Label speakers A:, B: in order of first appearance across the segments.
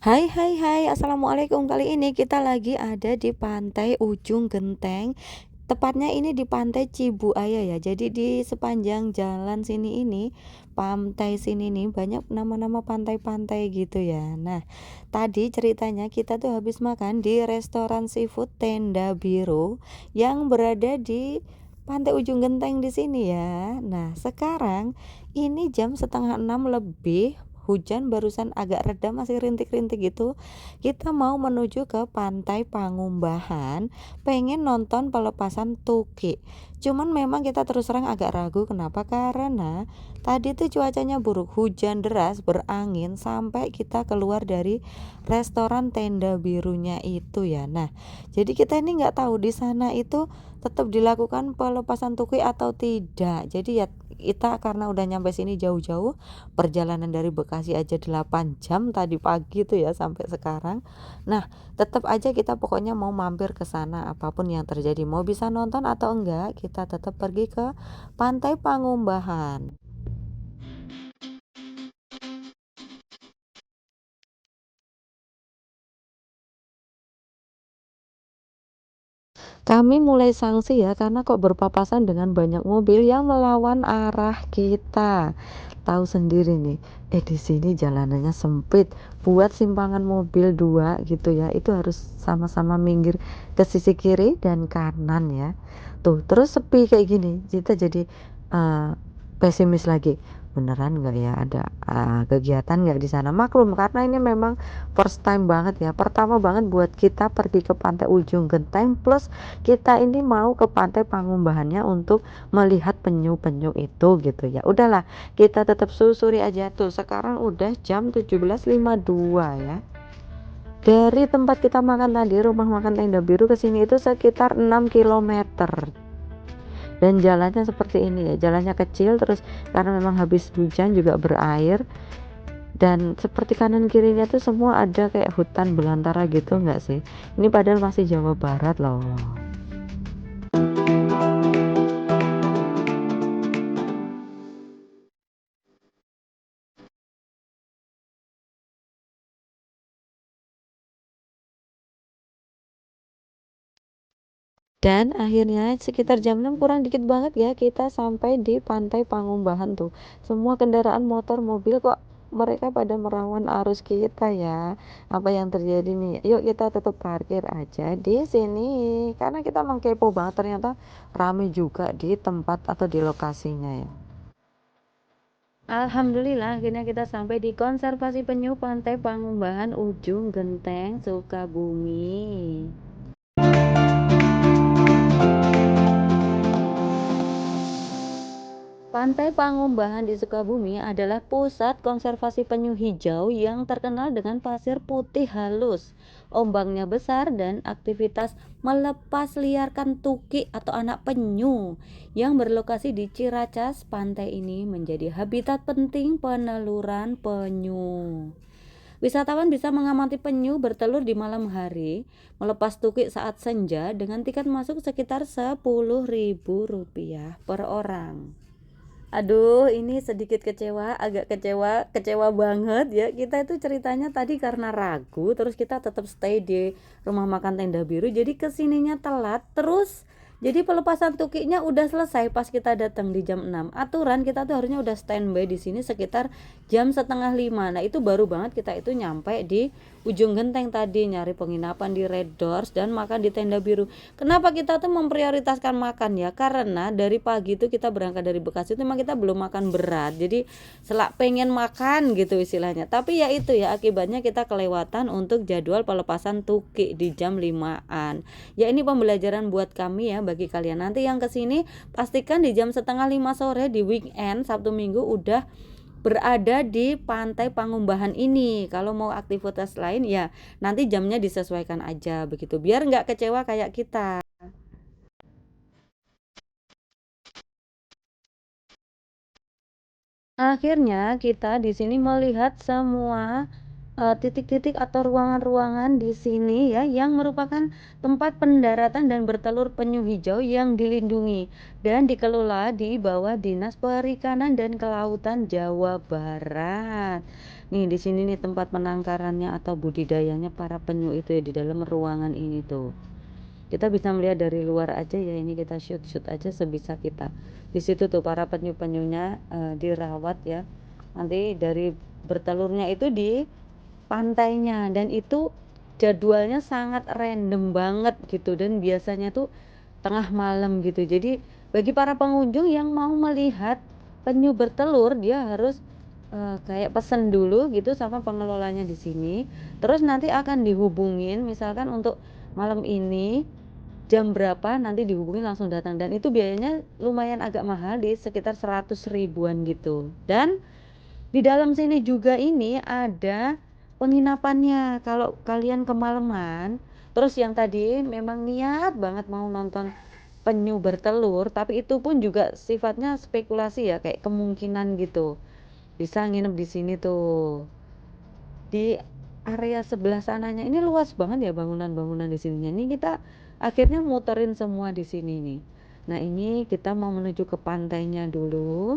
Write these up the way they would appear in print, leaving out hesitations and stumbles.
A: Hai hai hai, assalamualaikum. Kali ini kita lagi ada di pantai Ujung Genteng. Tepatnya ini di pantai Cibuaya ya. Jadi di sepanjang jalan sini ini, pantai sini nih banyak nama-nama pantai-pantai gitu ya. Nah, tadi ceritanya kita tuh habis makan di restoran seafood Tenda Biru yang berada di pantai Ujung Genteng di sini ya. Nah, sekarang ini jam setengah 6 lebih. Hujan barusan agak reda, masih rintik-rintik gitu. Kita mau menuju ke Pantai Pangumbahan, pengen nonton pelepasan Tuki. Cuman memang kita terus terang agak ragu, kenapa? Karena tadi tuh cuacanya buruk, hujan deras, berangin sampai kita keluar dari restoran Tenda Birunya itu ya. Nah, jadi kita ini nggak tahu di sana itu tetap dilakukan pelepasan Tuki atau tidak. Jadi ya kita karena udah nyampe sini jauh-jauh, perjalanan dari Bekasi aja 8 jam tadi pagi tuh ya sampai sekarang. Nah, tetap aja kita pokoknya mau mampir ke sana apapun yang terjadi. Mau bisa nonton atau enggak, kita tetap pergi ke Pantai Pangumbahan. Kami mulai sanksi ya karena kok berpapasan dengan banyak mobil yang melawan arah kita. Tahu sendiri nih, di sini jalanannya sempit. Buat simpangan mobil dua gitu ya, itu harus sama-sama minggir ke sisi kiri dan kanan ya. Tuh, terus sepi kayak gini, kita jadi eh, pesimis lagi. Beneran nggak ya ada kegiatan nggak di sana? Maklum karena ini memang first time banget ya, pertama banget buat kita pergi ke pantai Ujung Genteng, plus kita ini mau ke pantai Pangumbahannya untuk melihat penyu-penyu itu gitu ya. Udahlah, kita tetap susuri aja tuh. Sekarang udah jam 17.52 ya. Dari tempat kita makan tadi, rumah makan Tenda Biru ke sini itu sekitar 6 km. Dan jalannya seperti ini ya, jalannya kecil, terus karena memang habis hujan juga berair, dan seperti kanan kirinya tuh semua ada kayak hutan belantara gitu nggak sih? Ini padahal masih Jawa Barat loh. Dan akhirnya sekitar jam 6 kurang dikit banget ya kita sampai di Pantai Pangumbahan tuh. Semua kendaraan motor, mobil kok mereka pada merawan arus kita ya. Apa yang terjadi nih? Yuk kita tetap parkir aja di sini. Karena kita emang kepo banget, ternyata rame juga di tempat atau di lokasinya ya. Alhamdulillah akhirnya kita sampai di konservasi penyu Pantai Pangumbahan Ujung Genteng, Sukabumi. Pantai Pangumbahan di Sukabumi adalah pusat konservasi penyu hijau yang terkenal dengan pasir putih halus, ombaknya besar, dan aktivitas melepas liarkan tuki atau anak penyu yang berlokasi di Ciracas. Pantai ini menjadi habitat penting peneluran penyu. Wisatawan bisa mengamati penyu bertelur di malam hari, melepas tukik saat senja dengan tiket masuk sekitar Rp10.000 per orang. Aduh, ini sedikit kecewa, agak kecewa, kecewa banget ya. Kita itu ceritanya tadi karena ragu, terus kita tetap stay di rumah makan Tenda Biru. Jadi kesininya telat, terus jadi pelepasan tukiknya udah selesai pas kita datang di jam 6. Aturan kita tuh harusnya udah standby di sini sekitar jam setengah 5. Nah, itu baru banget kita itu nyampe di Ujung Genteng tadi, nyari penginapan di Red Doors dan makan di Tenda Biru. Kenapa kita tuh memprioritaskan makan ya? Karena dari pagi tuh kita berangkat dari Bekasi itu memang kita belum makan berat. Jadi selak pengen makan gitu istilahnya. Tapi ya itu ya akibatnya kita kelewatan untuk jadwal pelepasan tuki di jam 5-an. Ya ini pembelajaran buat kami ya, bagi kalian nanti yang kesini pastikan di jam setengah 5 sore di weekend Sabtu Minggu udah berada di Pantai Pangumbahan ini. Kalau mau aktivitas lain ya nanti jamnya disesuaikan aja begitu, biar nggak kecewa kayak kita. Akhirnya kita di sini melihat semua titik-titik atau ruangan-ruangan di sini ya yang merupakan tempat pendaratan dan bertelur penyu hijau yang dilindungi dan dikelola di bawah Dinas Perikanan dan Kelautan Jawa Barat. Nih di sini nih tempat penangkarannya atau budidayanya para penyu itu ya di dalam ruangan ini tuh. Kita bisa melihat dari luar aja ya, ini kita shoot aja sebisa kita. Di situ tuh para penyu-penyunya dirawat ya. Nanti dari bertelurnya itu di pantainya, dan itu jadwalnya sangat random banget gitu, dan biasanya tuh tengah malam gitu. Jadi bagi para pengunjung yang mau melihat penyu bertelur, dia harus kayak pesen dulu gitu sama pengelolanya di sini. Terus nanti akan dihubungin misalkan untuk malam ini jam berapa, nanti dihubungin langsung datang, dan itu biayanya lumayan agak mahal di sekitar 100 ribuan gitu. Dan di dalam sini juga ini ada penginapannya. Kalau kalian kemalaman, terus yang tadi memang niat banget mau nonton penyu bertelur, tapi itu pun juga sifatnya spekulasi ya, kayak kemungkinan gitu. Bisa nginep di sini tuh. Di area sebelah sananya ini luas banget ya bangunan-bangunan di sininya. Ini kita akhirnya muterin semua di sini nih. Nah, ini kita mau menuju ke pantainya dulu.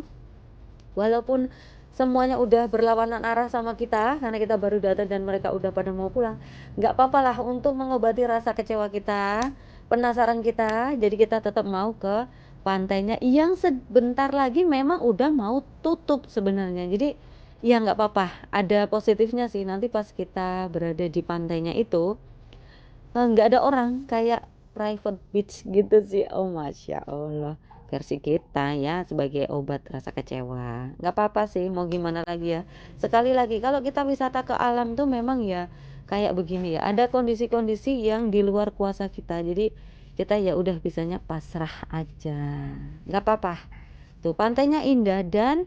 A: Walaupun semuanya udah berlawanan arah sama kita karena kita baru datang dan mereka udah pada mau pulang, nggak apa-apa lah untuk mengobati rasa kecewa kita, penasaran kita. Jadi kita tetap mau ke pantainya yang sebentar lagi memang udah mau tutup sebenarnya. Jadi ya nggak apa-apa, ada positifnya sih, nanti pas kita berada di pantainya itu nggak ada orang, kayak private beach gitu sih. Oh masya Allah, versi kita ya sebagai obat rasa kecewa. Nggak apa-apa sih, mau gimana lagi ya. Sekali lagi kalau kita wisata ke alam tuh memang ya kayak begini ya, ada kondisi-kondisi yang di luar kuasa kita, jadi kita ya udah bisanya pasrah aja. Nggak apa-apa, tuh pantainya indah. Dan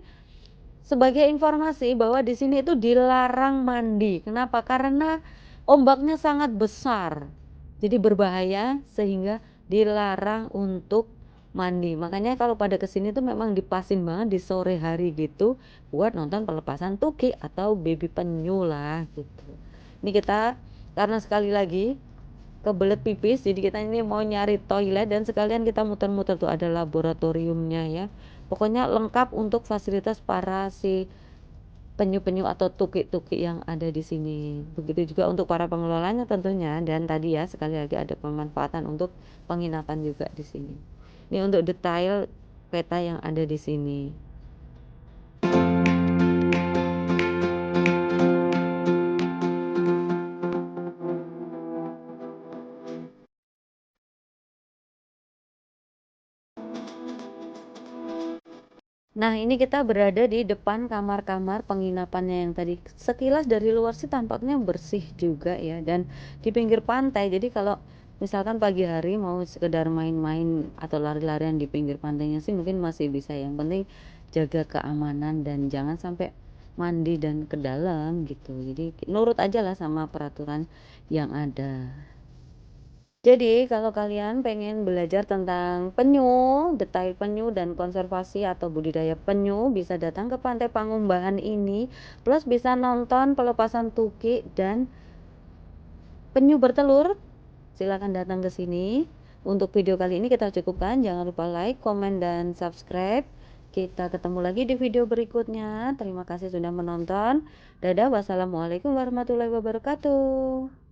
A: sebagai informasi bahwa di sini itu dilarang mandi. Kenapa? Karena ombaknya sangat besar. Jadi berbahaya sehingga dilarang untuk mandi. Makanya kalau pada kesini tuh memang dipasin banget di sore hari gitu buat nonton pelepasan tuki atau baby penyu lah gitu. Ini kita karena sekali lagi kebelet pipis, jadi kita ini mau nyari toilet dan sekalian kita muter-muter tuh ada laboratoriumnya ya. Pokoknya lengkap untuk fasilitas para si penyu-penyu atau tukik-tukik yang ada di sini. Begitu juga untuk para pengelolanya tentunya, dan tadi ya sekali lagi ada pemanfaatan untuk penginapan juga di sini. Ini untuk detail peta yang ada di sini. Nah, ini kita berada di depan kamar-kamar penginapannya yang tadi sekilas dari luar sih tampaknya bersih juga ya, dan di pinggir pantai. Jadi kalau misalkan pagi hari mau sekedar main-main atau lari-larian di pinggir pantainya sih mungkin masih bisa. Yang penting jaga keamanan dan jangan sampai mandi dan ke dalam gitu. Jadi nurut aja lah sama peraturan yang ada. Jadi, kalau kalian pengen belajar tentang penyu, detail penyu dan konservasi atau budidaya penyu, bisa datang ke Pantai Pangumbahan ini, plus bisa nonton pelepasan tuki dan penyu bertelur. Silakan datang ke sini. Untuk video kali ini kita cukupkan. Jangan lupa like, komen, dan subscribe. Kita ketemu lagi di video berikutnya. Terima kasih sudah menonton. Dadah, wassalamualaikum warahmatullahi wabarakatuh.